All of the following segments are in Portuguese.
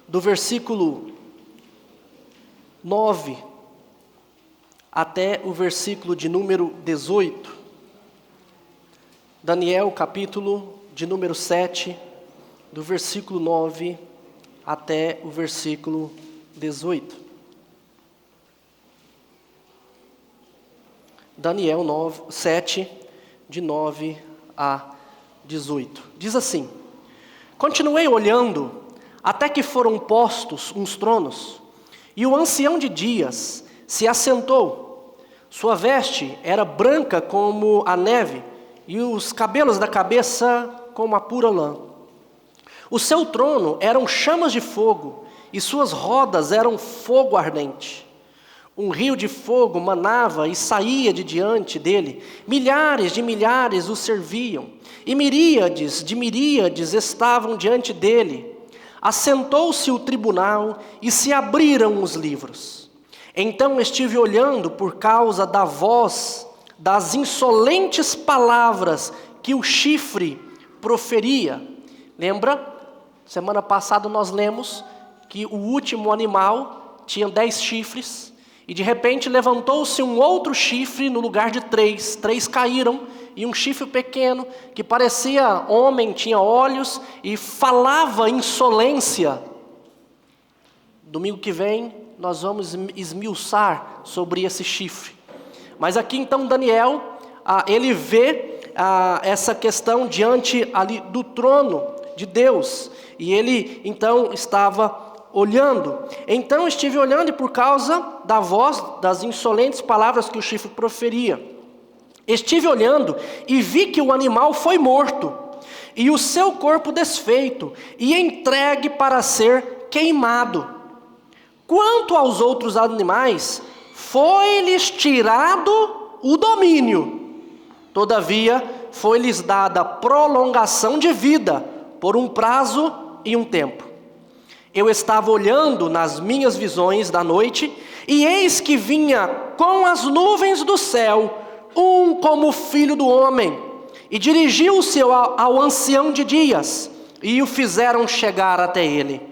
do versículo 9 até o versículo de número 18. Daniel, capítulo de número 7, do versículo 9 até o versículo 18. Daniel 7, de 9 a 18. Diz assim: Continuei olhando, até que foram postos uns tronos, e o ancião de dias se assentou. Sua veste era branca como a neve, e os cabelos da cabeça como a pura lã. O seu trono eram chamas de fogo, e suas rodas eram fogo ardente. Um rio de fogo manava e saía de diante dele, milhares de milhares o serviam, e miríades de miríades estavam diante dele. Assentou-se o tribunal e se abriram os livros. Então estive olhando por causa da voz das insolentes palavras que o chifre proferia. Lembra? Semana passada nós lemos que o último animal tinha 10 chifres, e de repente levantou-se um outro chifre no lugar de 3. 3 caíram, e um chifre pequeno, que parecia homem, tinha olhos e falava insolência. Domingo que vem nós vamos esmiuçar sobre esse chifre. Mas aqui então Daniel, ele vê essa questão diante ali do trono de Deus. E ele então estava olhando. Então estive olhando, e por causa da voz das insolentes palavras que o chifre proferia, estive olhando e vi que o animal foi morto, e o seu corpo desfeito, e entregue para ser queimado. Quanto aos outros animais, foi-lhes tirado o domínio. Todavia, foi-lhes dada prolongação de vida, por um prazo e um tempo. Eu estava olhando nas minhas visões da noite, e eis que vinha com as nuvens do céu, um como filho do homem, e dirigiu-se ao ancião de dias, e o fizeram chegar até ele.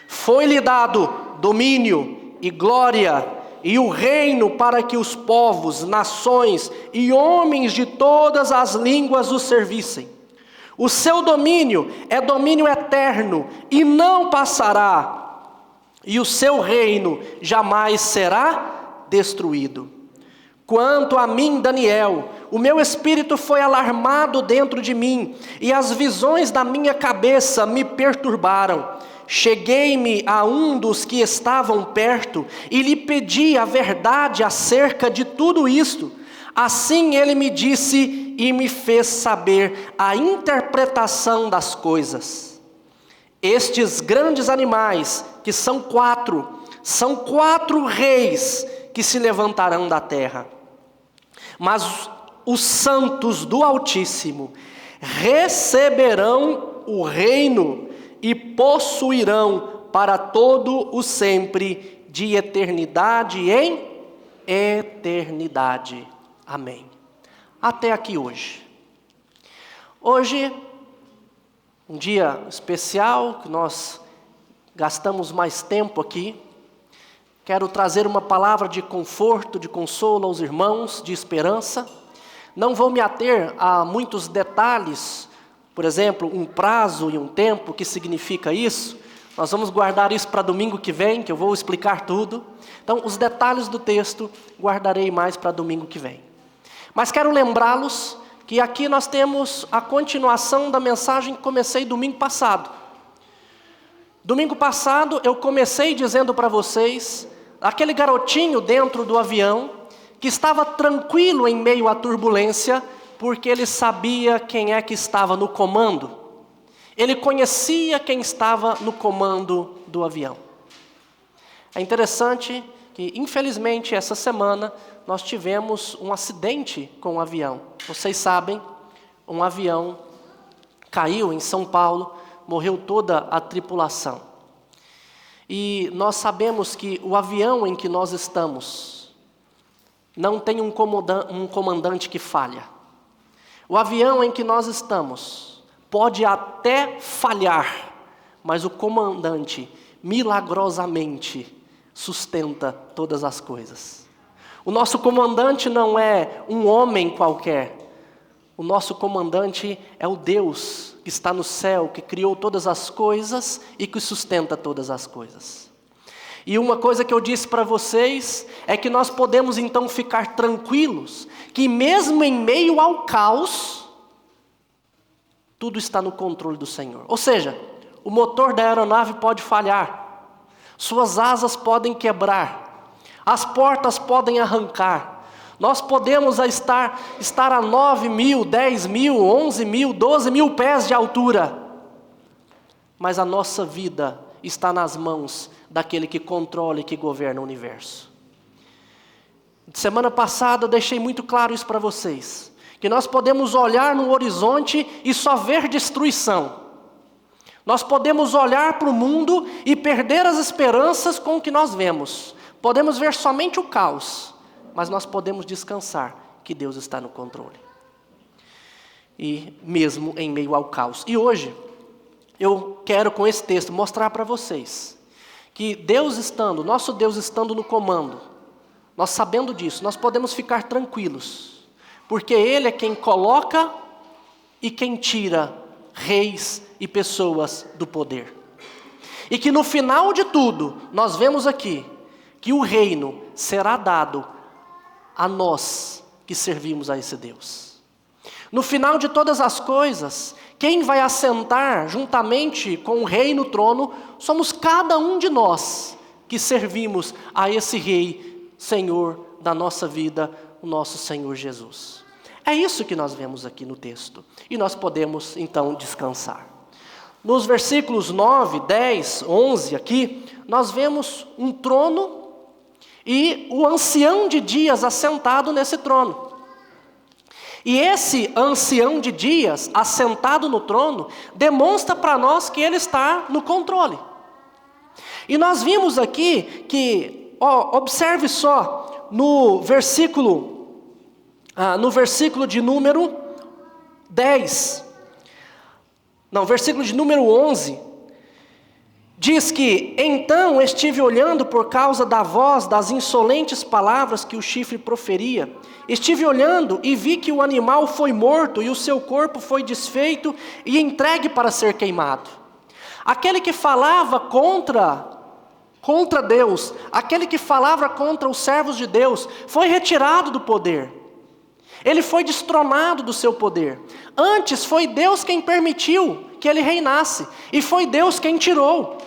Foi-lhe dado domínio e glória, e o reino para que os povos, nações e homens de todas as línguas o servissem. O seu domínio é domínio eterno e não passará, e o seu reino jamais será destruído. Quanto a mim, Daniel, o meu espírito foi alarmado dentro de mim, e as visões da minha cabeça me perturbaram. Cheguei-me a um dos que estavam perto e lhe pedi a verdade acerca de tudo isto. Assim ele me disse e me fez saber a interpretação das coisas. Estes grandes animais, que são 4 reis que se levantarão da terra. Mas os santos do Altíssimo receberão o reino e possuirão para todo o sempre, de eternidade em eternidade. Amém. Até aqui hoje. Hoje, um dia especial, que nós gastamos mais tempo aqui. Quero trazer uma palavra de conforto, de consolo aos irmãos, de esperança. Não vou me ater a muitos detalhes, por exemplo, um prazo e um tempo, o que significa isso. Nós vamos guardar isso para domingo que vem, que eu vou explicar tudo. Então, os detalhes do texto guardarei mais para domingo que vem. Mas quero lembrá-los que aqui nós temos a continuação da mensagem que comecei domingo passado. Domingo passado eu comecei dizendo para vocês, aquele garotinho dentro do avião, que estava tranquilo em meio à turbulência, porque ele sabia quem é que estava no comando. Ele conhecia quem estava no comando do avião. É interessante que, infelizmente, essa semana, nós tivemos um acidente com um avião. Vocês sabem, um avião caiu em São Paulo, morreu toda a tripulação. E nós sabemos que o avião em que nós estamos não tem um comandante que falha. O avião em que nós estamos pode até falhar, mas o comandante milagrosamente sustenta todas as coisas. O nosso comandante não é um homem qualquer. O nosso comandante é o Deus que está no céu, que criou todas as coisas e que sustenta todas as coisas. E uma coisa que eu disse para vocês é que nós podemos então ficar tranquilos, que mesmo em meio ao caos, tudo está no controle do Senhor. Ou seja, o motor da aeronave pode falhar, suas asas podem quebrar, as portas podem arrancar, nós podemos estar a 9 mil, 10 mil, 11 mil, 12 mil pés de altura, mas a nossa vida está nas mãos daquele que controla e que governa o universo. Semana passada eu deixei muito claro isso para vocês, que nós podemos olhar no horizonte e só ver destruição. Nós podemos olhar para o mundo e perder as esperanças com o que nós vemos. Podemos ver somente o caos, mas nós podemos descansar que Deus está no controle. E mesmo em meio ao caos. E hoje, eu quero com esse texto mostrar para vocês que nosso Deus estando no comando, nós sabendo disso, nós podemos ficar tranquilos, porque Ele é quem coloca e quem tira reis e pessoas do poder. E que no final de tudo, nós vemos aqui, que o reino será dado a nós que servimos a esse Deus. No final de todas as coisas, quem vai assentar juntamente com o rei no trono, somos cada um de nós que servimos a esse rei, Senhor da nossa vida, o nosso Senhor Jesus. É isso que nós vemos aqui no texto. E nós podemos então descansar. Nos versículos 9, 10, 11 aqui, nós vemos um trono e o ancião de dias assentado nesse trono. E esse ancião de dias assentado no trono demonstra para nós que ele está no controle. E nós vimos aqui que, observe só, no versículo de número 10, versículo de número 11, diz que, então estive olhando por causa da voz das insolentes palavras que o chifre proferia. Estive olhando e vi que o animal foi morto e o seu corpo foi desfeito e entregue para ser queimado. Aquele que falava contra Deus, aquele que falava contra os servos de Deus, foi retirado do poder. Ele foi destronado do seu poder. Antes foi Deus quem permitiu que ele reinasse, e foi Deus quem tirou.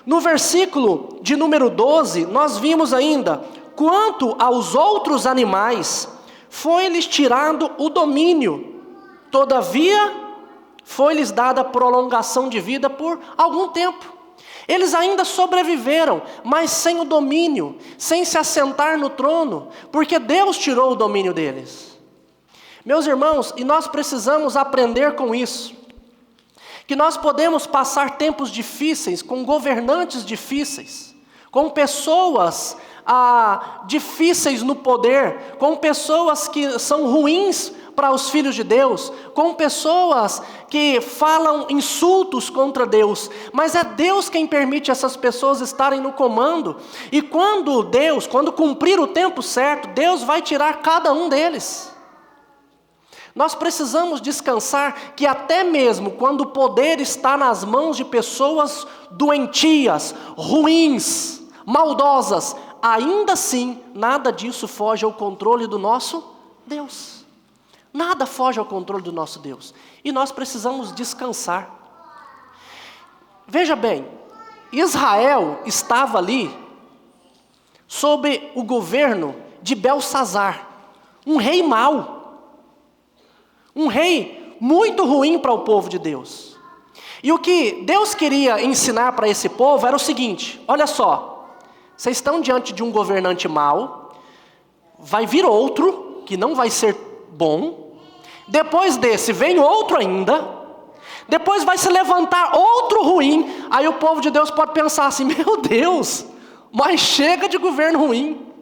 No versículo de número 12, nós vimos ainda: quanto aos outros animais, foi-lhes tirado o domínio, todavia foi-lhes dada prolongação de vida por algum tempo. Eles ainda sobreviveram, mas sem o domínio, sem se assentar no trono, porque Deus tirou o domínio deles. Meus irmãos, e nós precisamos aprender com isso, que nós podemos passar tempos difíceis, com governantes difíceis, com pessoas difíceis no poder, com pessoas que são ruins para os filhos de Deus, com pessoas que falam insultos contra Deus, mas é Deus quem permite essas pessoas estarem no comando, e quando cumprir o tempo certo, Deus vai tirar cada um deles. Nós precisamos descansar que até mesmo quando o poder está nas mãos de pessoas doentias, ruins, maldosas, ainda assim, nada disso foge ao controle do nosso Deus. Nada foge ao controle do nosso Deus. E nós precisamos descansar. Veja bem, Israel estava ali sob o governo de Belsazar, um rei mau. Um rei muito ruim para o povo de Deus. E o que Deus queria ensinar para esse povo era o seguinte: olha só, vocês estão diante de um governante mau, vai vir outro, que não vai ser bom, depois desse vem outro ainda, depois vai se levantar outro ruim. Aí o povo de Deus pode pensar assim: meu Deus, mas chega de governo ruim.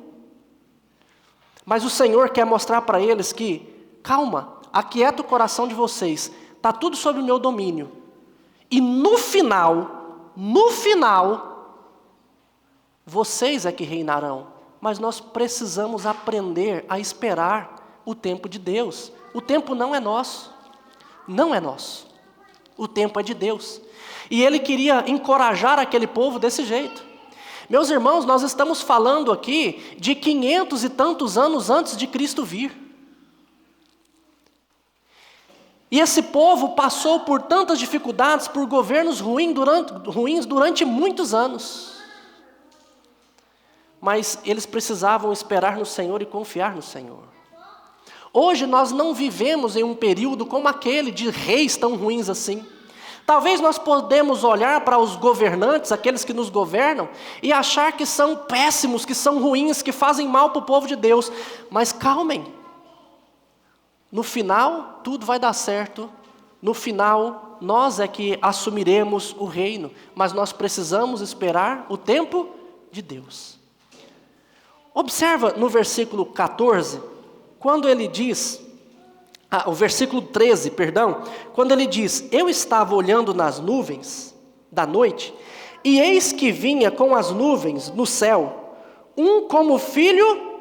Mas o Senhor quer mostrar para eles que, calma, aquieta o coração de vocês, está tudo sob o meu domínio. E no final, vocês é que reinarão, mas nós precisamos aprender a esperar o tempo de Deus. O tempo não é nosso, não é nosso. O tempo é de Deus. E ele queria encorajar aquele povo desse jeito. Meus irmãos, nós estamos falando aqui de 500 e tantos anos antes de Cristo vir. E esse povo passou por tantas dificuldades, por governos ruins durante muitos anos. Mas eles precisavam esperar no Senhor e confiar no Senhor. Hoje nós não vivemos em um período como aquele de reis tão ruins assim. Talvez nós podemos olhar para os governantes, aqueles que nos governam, e achar que são péssimos, que são ruins, que fazem mal para o povo de Deus. Mas calmem. No final, tudo vai dar certo. No final, nós é que assumiremos o reino. Mas nós precisamos esperar o tempo de Deus. Observa no versículo 14, quando ele diz, o versículo 13, perdão, quando ele diz, eu estava olhando nas nuvens da noite, e eis que vinha com as nuvens no céu, um como filho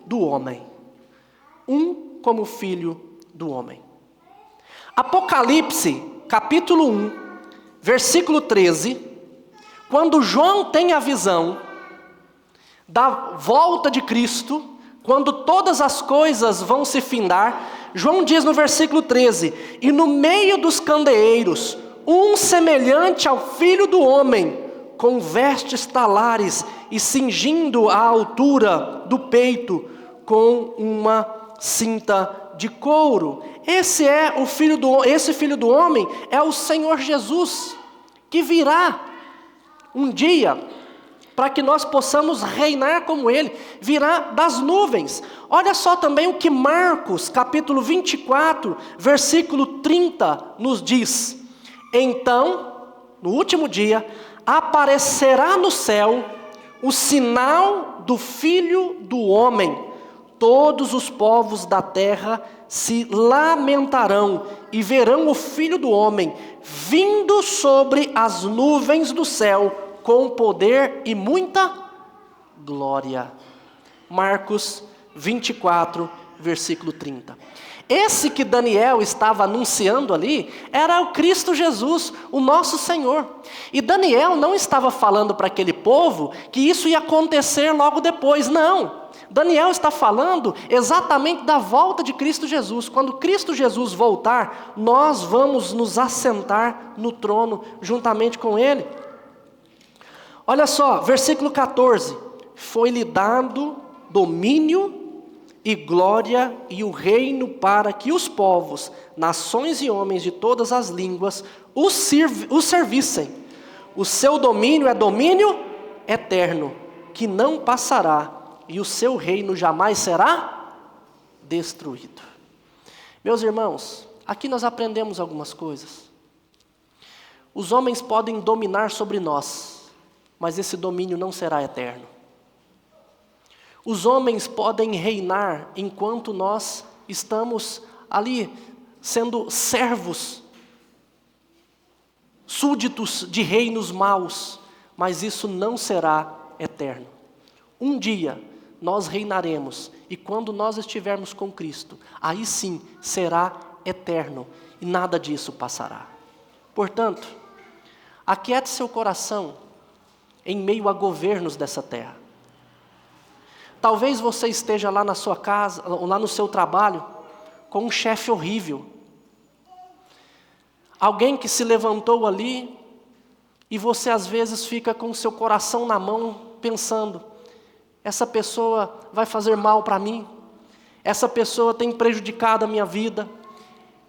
do homem. Um como filho do homem. Apocalipse, capítulo 1, versículo 13, quando João tem a visão da volta de Cristo, quando todas as coisas vão se findar, João diz no versículo 13, e no meio dos candeeiros, um semelhante ao Filho do Homem, com vestes talares e cingindo a altura do peito com uma cinta de couro. Esse Filho do Homem é o Senhor Jesus, que virá um dia para que nós possamos reinar como Ele, virá das nuvens. Olha só também o que Marcos, capítulo 24, versículo 30, nos diz. Então, no último dia, aparecerá no céu o sinal do Filho do Homem. Todos os povos da terra se lamentarão e verão o Filho do Homem vindo sobre as nuvens do céu, com poder e muita glória. Marcos 24, versículo 30. Esse que Daniel estava anunciando ali, era o Cristo Jesus, o nosso Senhor. E Daniel não estava falando para aquele povo que isso ia acontecer logo depois, não. Daniel está falando exatamente da volta de Cristo Jesus. Quando Cristo Jesus voltar, nós vamos nos assentar no trono juntamente com Ele. Olha só, versículo 14, foi-lhe dado domínio e glória e o reino para que os povos, nações e homens de todas as línguas o servissem. O seu domínio é domínio eterno, que não passará, e o seu reino jamais será destruído. Meus irmãos, aqui nós aprendemos algumas coisas. Os homens podem dominar sobre nós, mas esse domínio não será eterno. Os homens podem reinar enquanto nós estamos ali sendo servos, súditos de reinos maus, mas isso não será eterno. Um dia nós reinaremos, e quando nós estivermos com Cristo, aí sim será eterno, e nada disso passará. Portanto, aquiete seu coração em meio a governos dessa terra. Talvez você esteja lá na sua casa, ou lá no seu trabalho, com um chefe horrível. Alguém que se levantou ali, e você às vezes fica com o seu coração na mão, pensando, essa pessoa vai fazer mal para mim, essa pessoa tem prejudicado a minha vida,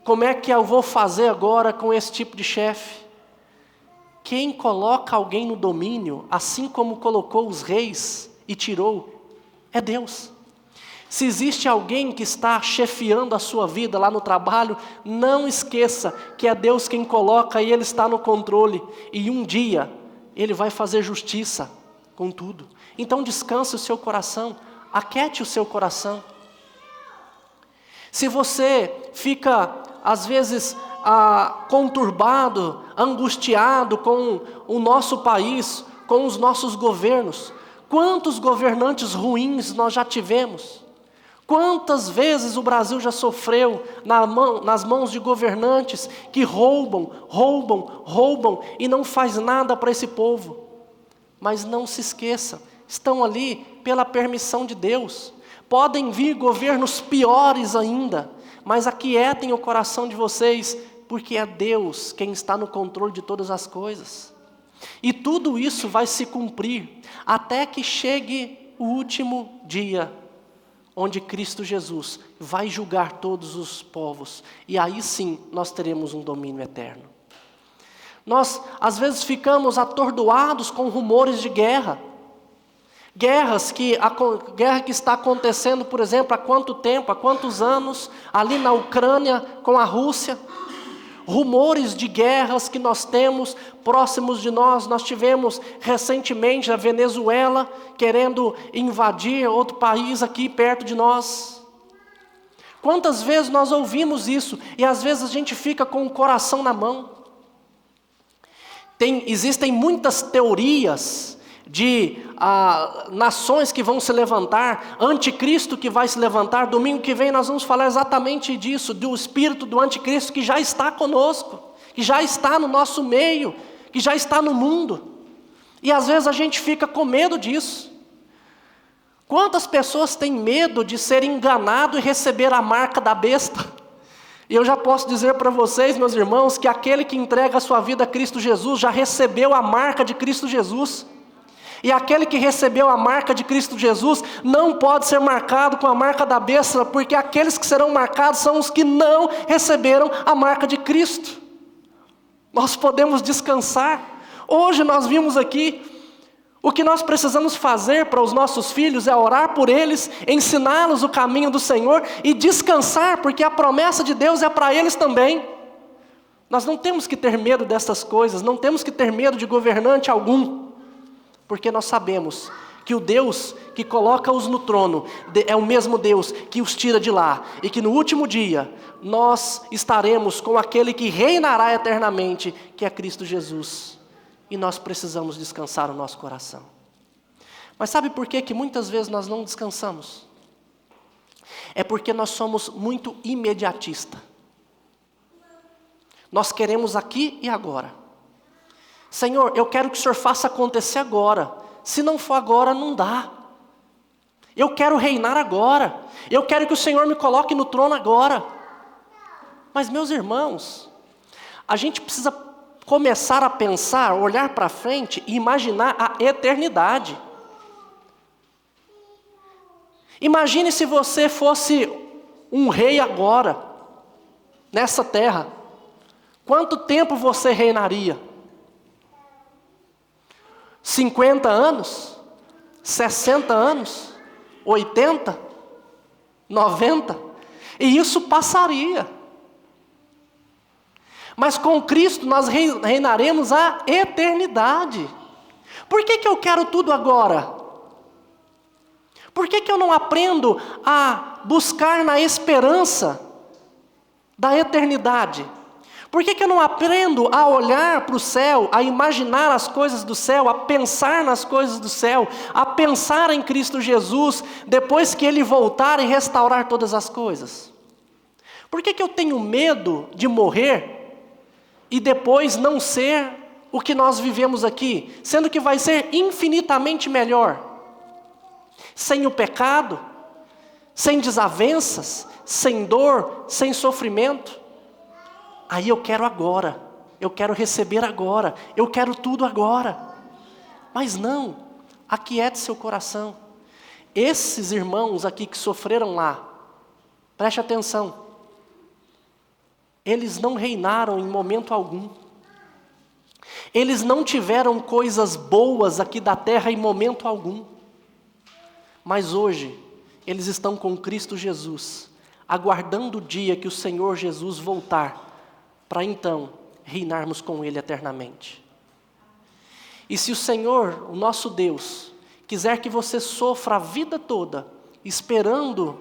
como é que eu vou fazer agora com esse tipo de chefe? Quem coloca alguém no domínio, assim como colocou os reis e tirou, é Deus. Se existe alguém que está chefiando a sua vida lá no trabalho, não esqueça que é Deus quem coloca e Ele está no controle. E um dia, Ele vai fazer justiça com tudo. Então descanse o seu coração, aquiete o seu coração. Se você fica, às vezes, conturbado, angustiado com o nosso país, com os nossos governos, Quantos governantes ruins nós já tivemos? Quantas vezes o Brasil já sofreu nas mãos de governantes que roubam e não faz nada para esse povo? Mas não se esqueça, estão ali pela permissão de Deus. Podem vir governos piores ainda, mas aquietem o coração de vocês, porque é Deus quem está no controle de todas as coisas. E tudo isso vai se cumprir até que chegue o último dia, onde Cristo Jesus vai julgar todos os povos, e aí sim nós teremos um domínio eterno. Nós às vezes ficamos atordoados com rumores de guerra. Guerra que está acontecendo, por exemplo, há quanto tempo, há quantos anos, ali na Ucrânia com a Rússia. Rumores de guerras que nós temos próximos de nós. Nós tivemos recentemente a Venezuela querendo invadir outro país aqui perto de nós. Quantas vezes nós ouvimos isso e às vezes a gente fica com o coração na mão. Existem muitas teorias de nações que vão se levantar, anticristo que vai se levantar. Domingo que vem nós vamos falar exatamente disso, do espírito do anticristo que já está conosco, que já está no nosso meio, que já está no mundo. E às vezes a gente fica com medo disso. Quantas pessoas têm medo de ser enganado e receber a marca da besta? E eu já posso dizer para vocês, meus irmãos, que aquele que entrega a sua vida a Cristo Jesus já recebeu a marca de Cristo Jesus. E aquele que recebeu a marca de Cristo Jesus não pode ser marcado com a marca da besta, porque aqueles que serão marcados são os que não receberam a marca de Cristo. Nós podemos descansar. Hoje nós vimos aqui, o que nós precisamos fazer para os nossos filhos é orar por eles, ensiná-los o caminho do Senhor e descansar, porque a promessa de Deus é para eles também. Nós não temos que ter medo dessas coisas, não temos que ter medo de governante algum. Porque nós sabemos que o Deus que coloca-os no trono é o mesmo Deus que os tira de lá. E que no último dia nós estaremos com aquele que reinará eternamente, que é Cristo Jesus. E nós precisamos descansar o nosso coração. Mas sabe por que muitas vezes nós não descansamos? É porque nós somos muito imediatistas. Nós queremos aqui e agora. Senhor, eu quero que o Senhor faça acontecer agora. Se não for agora, não dá. Eu quero reinar agora. Eu quero que o Senhor me coloque no trono agora. Mas, meus irmãos, a gente precisa começar a pensar, olhar para frente e imaginar a eternidade. Imagine se você fosse um rei agora, nessa terra. Quanto tempo você reinaria? 50 anos? 60 anos? 80? 90? E isso passaria. Mas com Cristo nós reinaremos a eternidade. Por que eu quero tudo agora? Por que eu não aprendo a buscar na esperança da eternidade? Por que eu não aprendo a olhar para o céu, a imaginar as coisas do céu, a pensar nas coisas do céu, a pensar em Cristo Jesus, depois que Ele voltar e restaurar todas as coisas? Por que eu tenho medo de morrer e depois não ser o que nós vivemos aqui, sendo que vai ser infinitamente melhor? Sem o pecado, sem desavenças, sem dor, sem sofrimento. Aí eu quero agora, eu quero receber agora, eu quero tudo agora. Mas não, aquiete seu coração. Esses irmãos aqui que sofreram lá, preste atenção, eles não reinaram em momento algum. Eles não tiveram coisas boas aqui da terra em momento algum. Mas hoje, eles estão com Cristo Jesus, aguardando o dia que o Senhor Jesus voltar, para então reinarmos com Ele eternamente. E se o Senhor, o nosso Deus, quiser que você sofra a vida toda, esperando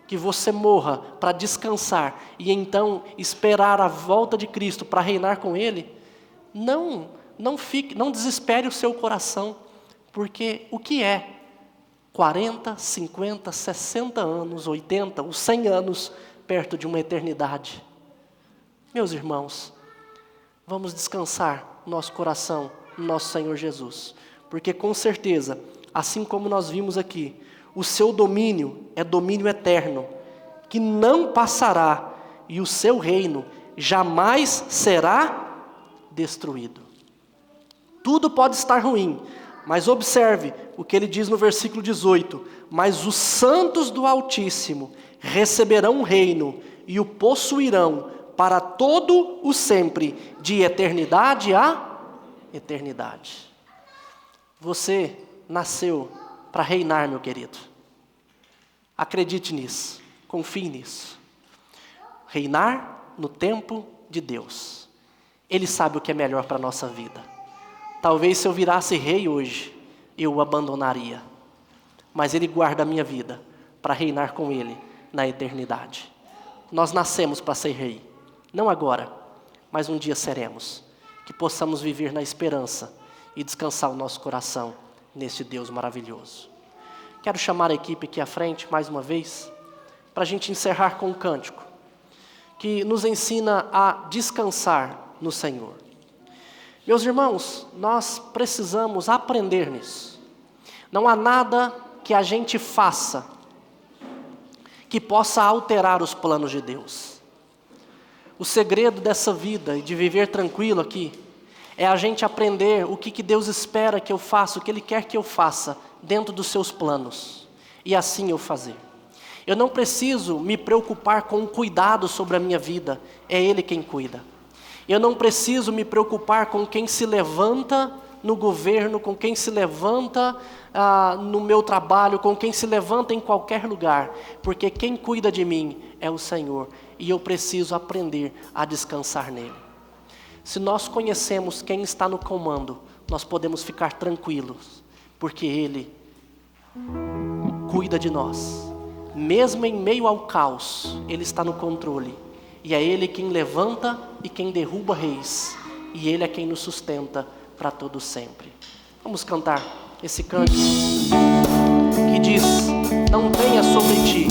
que você morra para descansar, e então esperar a volta de Cristo para reinar com Ele, não desespere o seu coração, porque o que é 40, 50, 60 anos, 80, os 100 anos perto de uma eternidade. Meus irmãos, vamos descansar nosso coração no nosso Senhor Jesus, porque com certeza, assim como nós vimos aqui, o seu domínio é domínio eterno, que não passará, e o seu reino jamais será destruído. Tudo pode estar ruim, mas observe o que ele diz no versículo 18: mas os santos do Altíssimo receberão o reino e o possuirão para todo o sempre, de eternidade a eternidade. Você nasceu para reinar, meu querido. Acredite nisso, confie nisso. Reinar no tempo de Deus. Ele sabe o que é melhor para a nossa vida. Talvez se eu virasse rei hoje, eu o abandonaria. Mas Ele guarda a minha vida para reinar com Ele na eternidade. Nós nascemos para ser rei. Não agora, mas um dia seremos. Que possamos viver na esperança e descansar o nosso coração neste Deus maravilhoso. Quero chamar a equipe aqui à frente, mais uma vez, para a gente encerrar com um cântico que nos ensina a descansar no Senhor. Meus irmãos, nós precisamos aprender nisso. Não há nada que a gente faça que possa alterar os planos de Deus. O segredo dessa vida e de viver tranquilo aqui é a gente aprender o que Deus espera que eu faça, o que Ele quer que eu faça dentro dos seus planos, e assim eu fazer. Eu não preciso me preocupar com o cuidado sobre a minha vida, é Ele quem cuida. Eu não preciso me preocupar com quem se levanta no governo, com quem se levanta no meu trabalho, com quem se levanta em qualquer lugar, porque quem cuida de mim é o Senhor, e eu preciso aprender a descansar nele. Se nós conhecemos quem está no comando, nós podemos ficar tranquilos, porque Ele cuida de nós. Mesmo em meio ao caos, Ele está no controle. E é Ele quem levanta e quem derruba reis. E Ele é quem nos sustenta para todo sempre. Vamos cantar esse cântico que diz: não venha sobre ti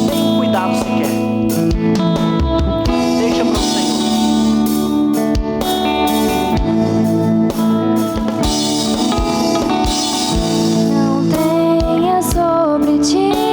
nem cuidado sequer. Deixa para o Senhor. Não tenha sobre ti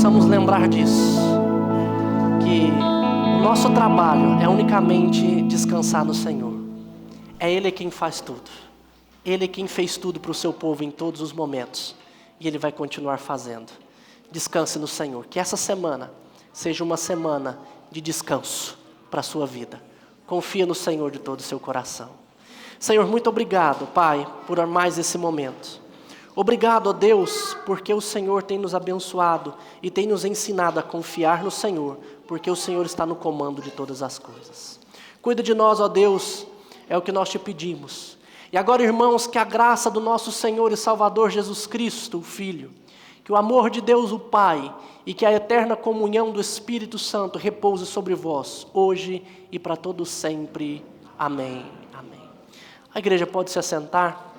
possamos lembrar disso. que o nosso trabalho é unicamente descansar no Senhor. É Ele quem faz tudo. Ele quem fez tudo para o seu povo em todos os momentos. E Ele vai continuar fazendo. Descanse no Senhor. Que essa semana seja uma semana de descanso para a sua vida. Confia no Senhor de todo o seu coração. Senhor, muito obrigado, Pai, por mais esse momento. Obrigado, ó Deus, porque o Senhor tem nos abençoado e tem nos ensinado a confiar no Senhor, porque o Senhor está no comando de todas as coisas. Cuida de nós, ó Deus, é o que nós te pedimos. E agora, irmãos, que a graça do nosso Senhor e Salvador Jesus Cristo, o Filho, que o amor de Deus, o Pai, e que a eterna comunhão do Espírito Santo repouse sobre vós, hoje e para todos sempre. Amém. Amém. A igreja pode se assentar.